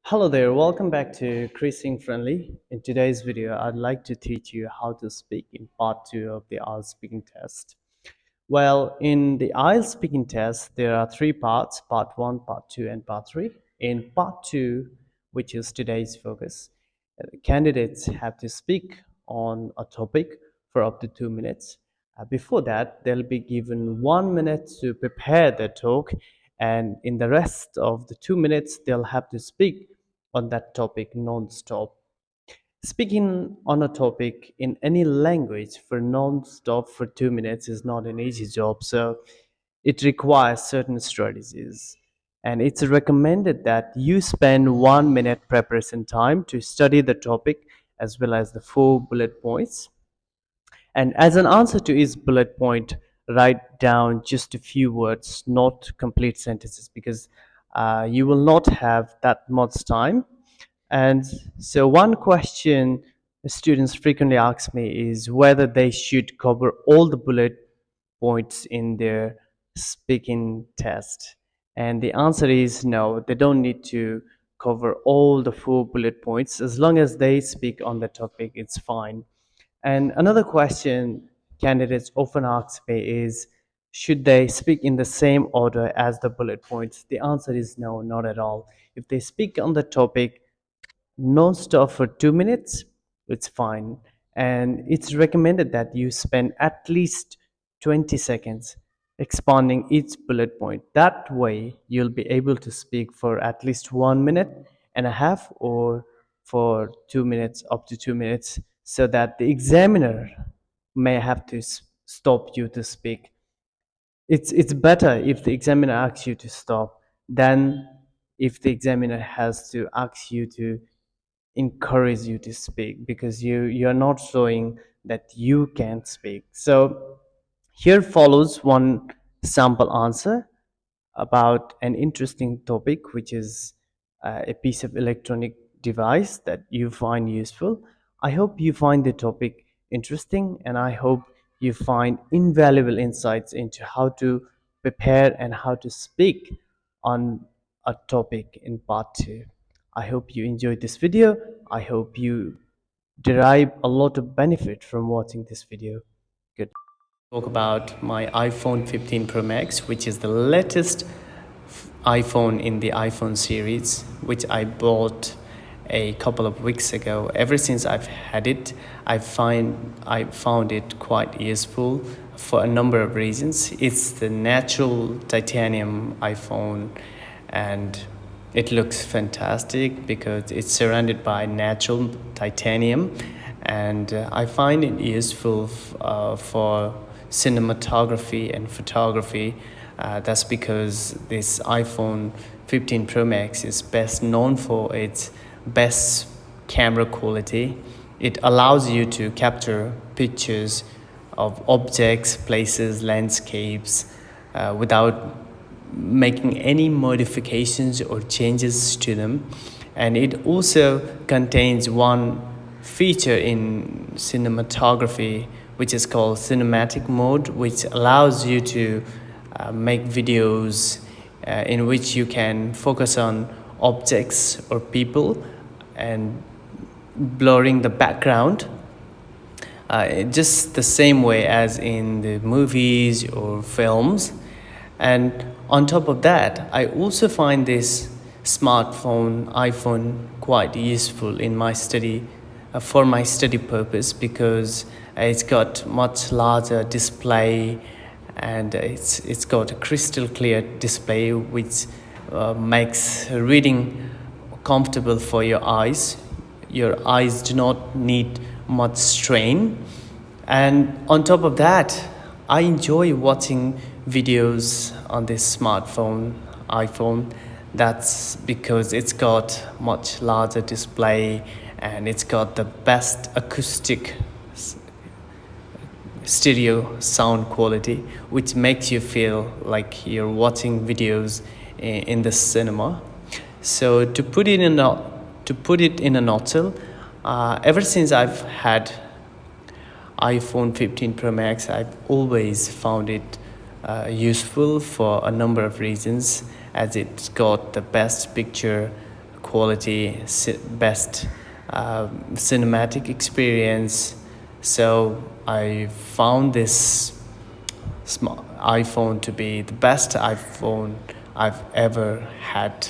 Hello there, welcome back to Creasing Friendly. In today's video, I'd like to teach you how to speak in part 2 of the IELTS speaking test. Well, in the IELTS speaking test, there are three parts, part 1, part 2, and part 3. In part 2, which is today's focus, candidates have to speak on a topic for up to 2 minutes. Before that, they'll be given 1 minute to prepare their talk, and in the rest of the 2 minutes, they'll have to speak on that topic non-stop. Speaking on a topic in any language for non-stop for 2 minutes is not an easy job, so it requires certain strategies. And it's recommended that you spend 1 minute preparation time to study the topic as well as the 4 bullet points. And as an answer to each bullet point, write down just a few words, not complete sentences, because you will not have that much time. And so, one question students frequently ask me is whether they should cover all the bullet points in their speaking test. And the answer is no, they don't need to cover all the 4 bullet points. As long as they speak on the topic, it's fine. And another question candidates often ask me is should they speak in the same order as the bullet points? The answer is no, not at all. If they speak on the topic non-stop for 2 minutes, it's fine. And it's recommended that you spend at least 20 seconds expanding each bullet point. That way, you'll be able to speak for at least 1.5 minutes or for 2 minutes, up to 2 minutes, so that the examiner may have to stop you to speak. It's better if the examiner asks you to stop than if the examiner has to ask you to encourage you to speak, because you're not showing that you can speak. So here follows one sample answer about an interesting topic, which is a piece of electronic device that you find useful. I hope you find the topic interesting, and I hope you find invaluable insights into how to prepare and how to speak on a topic in part 2. I hope you enjoyed this video. I hope you derive a lot of benefit from watching this video. Good. Talk about my iPhone 15 Pro Max, which is the latest iPhone in the iPhone series, which I bought a couple of weeks ago. Ever since I've had it, I found it quite useful for a number of reasons. It's the natural titanium iPhone, and it looks fantastic because it's surrounded by natural titanium, and I find it useful for cinematography and photography. That's because this iPhone 15 Pro Max is best known for its best camera quality. It allows you to capture pictures of objects, places, landscapes without making any modifications or changes to them. And it also contains one feature in cinematography which is called cinematic mode, which allows you to make videos in which you can focus on objects or people and blurring the background just the same way as in the movies or films. And on top of that, I also find this smartphone iPhone quite useful in my study for my study purpose, because it's got much larger display, and it's got a crystal clear display which makes reading comfortable for your eyes. Your eyes do not need much strain. And on top of that, I enjoy watching videos on this smartphone iPhone. That's because it's got much larger display and it's got the best acoustic stereo sound quality, which makes you feel like you're watching videos in the cinema. So to put it in a nutshell, ever since I've had iPhone 15 Pro Max, I've always found it useful for a number of reasons, as it's got the best picture quality, best cinematic experience. So I found this iPhone to be the best iPhone I've ever had.